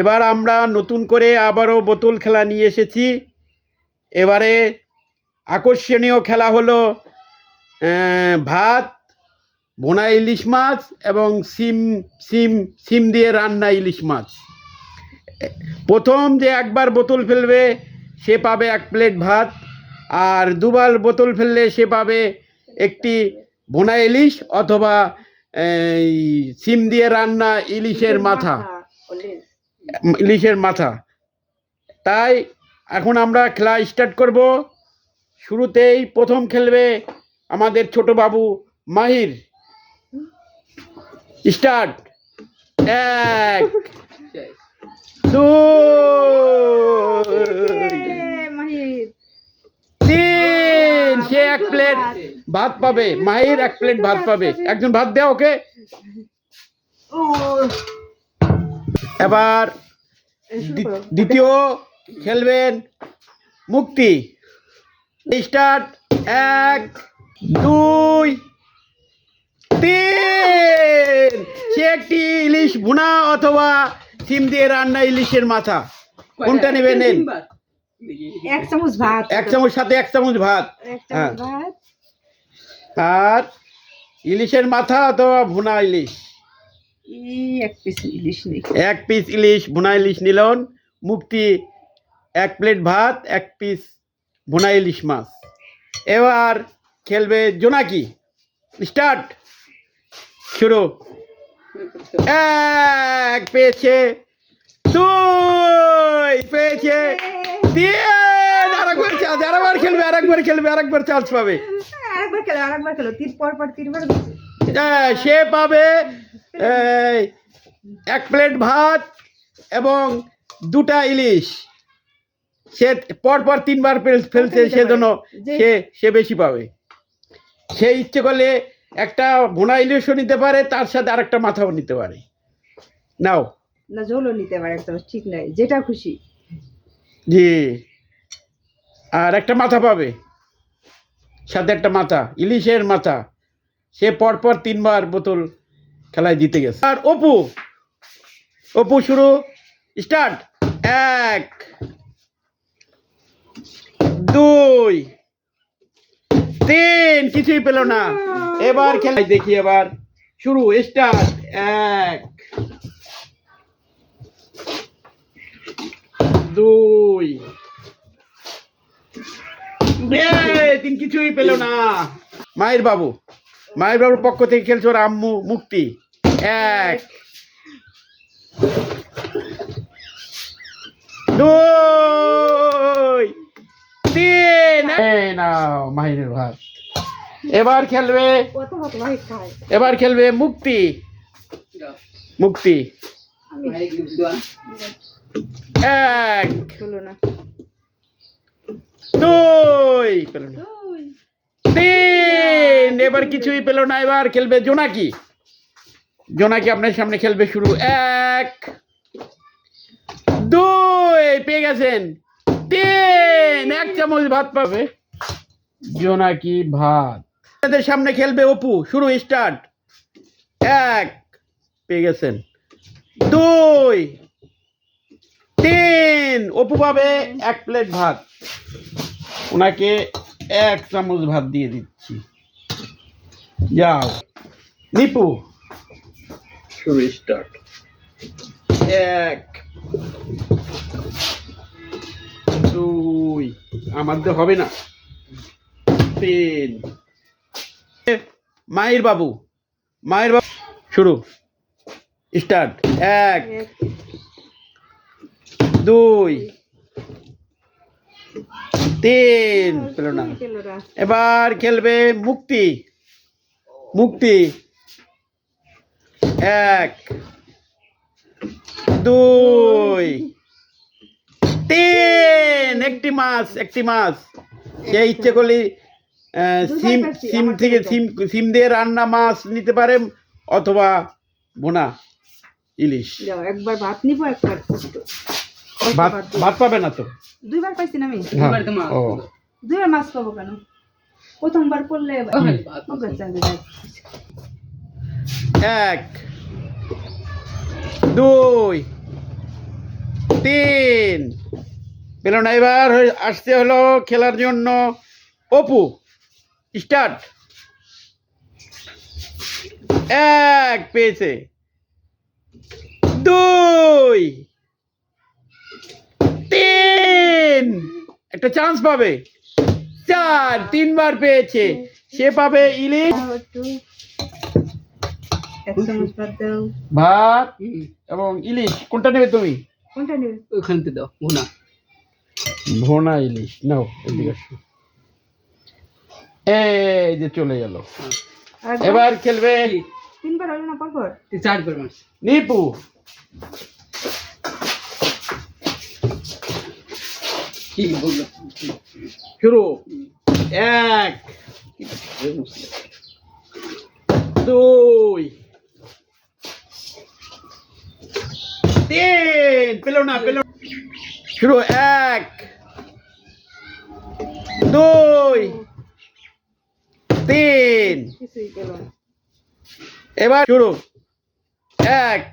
এবার আমরা নতুন করে আবারও বোতল খেলা নিয়ে এসেছি। এবারে আকর্ষণীয় খেলা হলো ভাত, ভুনা ইলিশ মাছ এবং সিম সিম সিম দিয়ে রান্না ইলিশ মাছ। প্রথম যে একবার বোতল ফেলবে সে পাবে 1 প্লেট ভাত, আর দুবার বোতল ফেললে সে পাবে একটি ভুনা ইলিশ অথবা সিম দিয়ে রান্না ইলিশের মাথা। তাই এখন আমরা খেলা স্টার্ট করব। শুরুতেই প্রথম খেলবে আমাদের ছোট বাবু মাহির। স্টার্ট। 1 2 3। সে 1 প্লেট ভাত পাবে। মাহির 1 প্লেট ভাত পাবে। একজন ভাত দেও ওকে। এবার দ্বিতীয় খেলবেন মুক্তি। স্টার্ট। 1 2 3। সে একটি ইলিশ ভুনা অথবা সিম দিয়ে রান্না ইলিশের মাথা। কোনটা নেবেন? 1 চামচ ভাত। 1 চামচ সাথে 1 চামচ ভাত। আর ইলিশের মাথা অথবা ভুনা ইলিশ। 1 পিস ইলিশ নেই। 1 পিস ইলিশ ভুনা ইলিশ নিলেন। মুক্তি 1 প্লেট ভাত, 1 পিস ভুনা ইলিশ মাছ। এবার খেলবে জোনাকি। স্টার্ট। শুরু। 1 পেয়েছে, 2 পেয়েছে, 3। আরেকবার খেলবে, আরেকবার চান্স পাবে। আরেকবার খেলো। 3 পর 3বার। সে পাবে 1 প্লেট ভাত এবং 2টা ইলিশ। সে পরপর 3বার ফেলছে, সেজন্য সে বেশি পাবে। সে ইচ্ছে করলে একটা ভুনা ইলিশও নিতে পারে, তার সাথে আরেকটা মাথাও নিতে পারে। নাও না, ঝোলও নিতে পারে, একদম ঠিক নাই, যেটা খুশি। জি, আর একটা মাথা পাবে, সাথে একটা মাথা, ইলিশের মাথা। সে পরপর 3বার বোতল খেলায় জিতে গেছে। আর অপু শুরু। স্টার্ট। 1 2 3। কিছুই পেল না। এবার খেলাই দেখি। এবার শুরু। স্টার্ট। 1 2 3। কিছুই পেল না। মায়ের বাবুর পক্ষ থেকে খেলছে ওর আম্মু মুক্তি। 1 2 3। নাও মাহিরের ভাত। এবার খেলবে মুক্তি। 1 2 3। এবার কিছুই পেল না। এবার খেলবে জোনাকি আপনার সামনে খেলবে। শুরু। 1 2 পেয়ে গেছেন। 3। 1 চামচ ভাত পাবে জোনাকি ভাত। আপনাদের সামনে খেলবে অপু। শুরু। স্টার্ট। 1 পেয়ে গেছেন, 2 3। অপু পাবে 1 প্লেট ভাত। ওনাকে 1 চামচ ভাত দিয়ে দিচ্ছি। যাও নিপু। শুরু। স্টার্ট। 1 2। আমার তো হবে না। 3। মায়ের বাবু শুরু। স্টার্ট। 1 2 3। পেল না। এবার খেলবে মুক্তি। 1 2 3। একটি মাছ। সে ইচ্ছে করলে সিম দিয়ে রান্না মাছ নিতে পারে অথবা ভুনা ইলিশ। একবার ভাত নিব, একবার ভাত পাবে না তো। 2বার পাইছি না আমি। 2বার মাছ পাবো কেন? প্রথমবার করলে 1 2 তিন পেল না। এবার আসতে হলো খেলার জন্য অপু। স্টার্ট। এক পেয়েছে, দুই, তিন, একটা চান্স পাবে, চার, তিনবার পেয়েছে, সে পাবে ইলিশ দাও একটু, 1 চামচ ভাত দাও। ভাত এবং ইলিশ। কোনটা নেবে তুমি? কোনটা নেবে? ওখানতে দাও ভুনা। ভোনা ইলিশ নাও, এদিকে আসো। এই যে চলে গেল। আরেকবার? এবার খেলবে 3বার হলো না পরপর? তুই 4বার মাস। নিপু। কি বললো? শুরু। এক, দুই, তিন, পেল না পেল। শুরু। এক, দুই, তিন, কিছুই পেলো না। এবার শুরু। এক,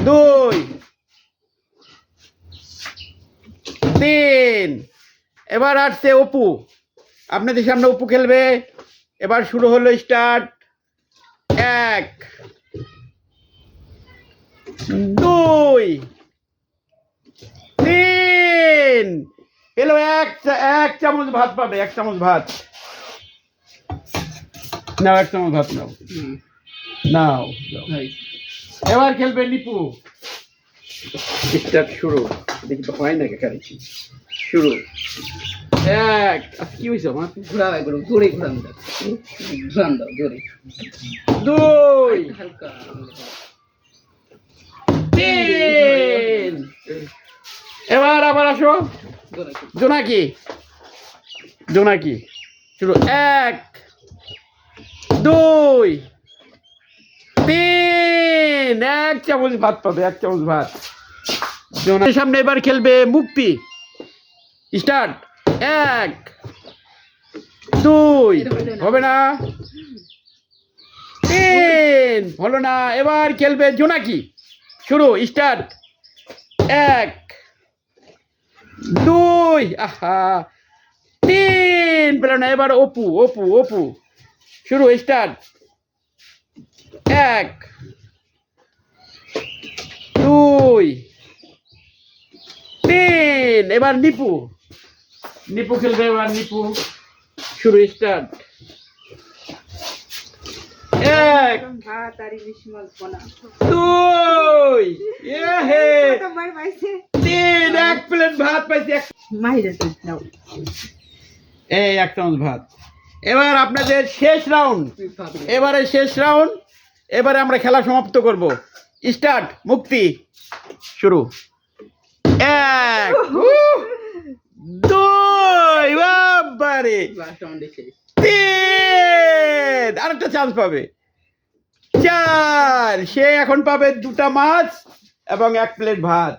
দুই, তিন। এবার আসছে অপু, আপনাদের সামনে অপু খেলবে। এবার শুরু হলো, স্টার্ট। এক, দুই, তিন, পেলো। এক চামচ ভাত পাবে, 1 চামচ ভাত নাও, 1 চামচ ভাত নাও, নাও নাও। এবার খেলবে নিপু। স্টার্ট। শুরু। দেখি তো হয় নাকি খালি। শুরু। এক, কি হয়েছে আমার? ঘোরা একবার জোরে ঘোরান দাও। ঘোরান দাও জোরে। দুই, হালকা। তিন। এবার আবার আসো জোরে। জোনাকি। জোনাকি। শুরু। এক, দুই, তিন, 1 চামচ ভাত পাবে, 1 চামচ ভাত। জোনাকির সামনে এবার খেলবে মুক্তি। স্টার্ট। এক, দুই, হবে না, তিন, হলো না। এবার খেলবে জোনাকি। শুরু। স্টার্ট। এক, দুই, আহা, তিন, পেল না। এবার অপু। অপু অপু শুরু। স্টার্ট। এক, দুই, তিন, এবার নিপু। নিপু খেলবে এবার। নিপু শুরু। স্টার্ট। এক, ভাত আর ইলিশ মাছ বোনা। দুই, এহে, কতবার পাইছে? তিন, 1 প্লেট ভাত পাইছি। মাহিরে তুই দাও। এই 1 চামচ ভাত। এবার আপনাদের শেষ রাউন্ড। এবারে শেষ রাউন্ড। এবারে আমরা খেলা সমাপ্ত করব। স্টার্ট। মুক্তি। শুরু। এক, দুই, বাবারে, লাস্ট রাউন্ডে শেষ। তিন, আরেকটা চান্স পাবে, চার, সে এখন পাবে 2টা মাছ এবং 1 প্লেট ভাত।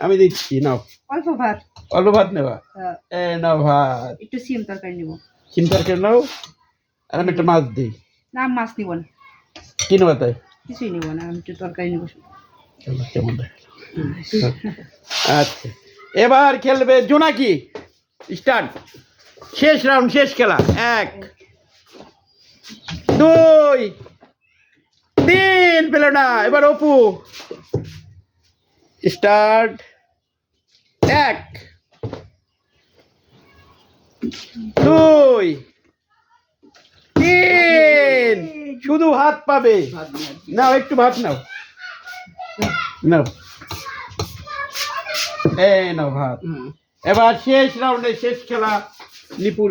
আমি দিচ্ছি, নাও। অল্প ভাত। অল্প ভাত নেবা? এ নাও ভাত। একটু সিম তরকারি নিব। চিন্তা করে নাও। আর আমি একটা মাছ দিই। না মাছ নিব না, কি নেবা তাই? কিছুই নিব না, আমি একটু তরকারি নিব। কেমন দেখা? আচ্ছা, এবার খেলবে জোনাকি। স্টার্ট। শেষ রাউন্ড, শেষ খেলা। এক, দুই, তিন, পেল না। এবার অপু। স্টার্ট। এক, দুই, তিন, শুধু ভাত পাবে। ভাত নিয়ে আসি। নাও, একটু ভাত নাও, নাও, এই নাও ভাত। হুম। এবার শেষ রাউন্ডে শেষ খেলা, নিপুর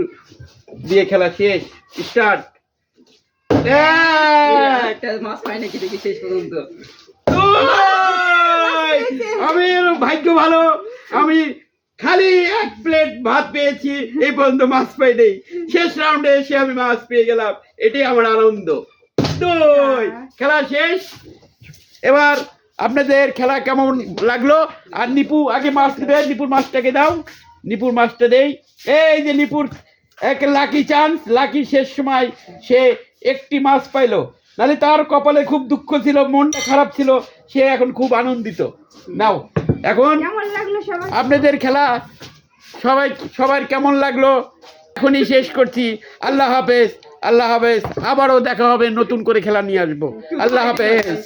দিয়ে খেলা শেষ। স্টার্ট। একটা মাছ পাই নাকি দেখি শেষ পর্যন্ত। আমি ভাগ্য ভালো, আমি খালি 1 প্লেট ভাত পেয়েছি, এই পর্যন্ত মাছ পাই নেই। শেষ রাউন্ডে এসে আমি মাছ পেয়ে গেলাম, এটাই আমার আনন্দ। দুই, খেলা শেষ। এবার আপনাদের খেলা কেমন লাগলো? আর নিপু আগে মাছ নেবে, নিপুর মাছটাকে দাও। নিপুর মাছটা দেই। এই যে নিপুর এক লাকি চান্স, লাকি শেষ সময় সে একটি মাছ পাইলো, নাহলে তার কপালে খুব দুঃখ ছিল, মনটা খারাপ ছিল, সে এখন খুব আনন্দিত। নাও এখন কেমন লাগলো সবাই? আপনাদের খেলা সবার কেমন লাগলো এখনই শেষ করছি। আল্লাহ হাফেজ, আল্লাহ হাফেজ। আবারও দেখা হবে, নতুন করে খেলা নিয়ে আসবো। আল্লাহ হাফেজ।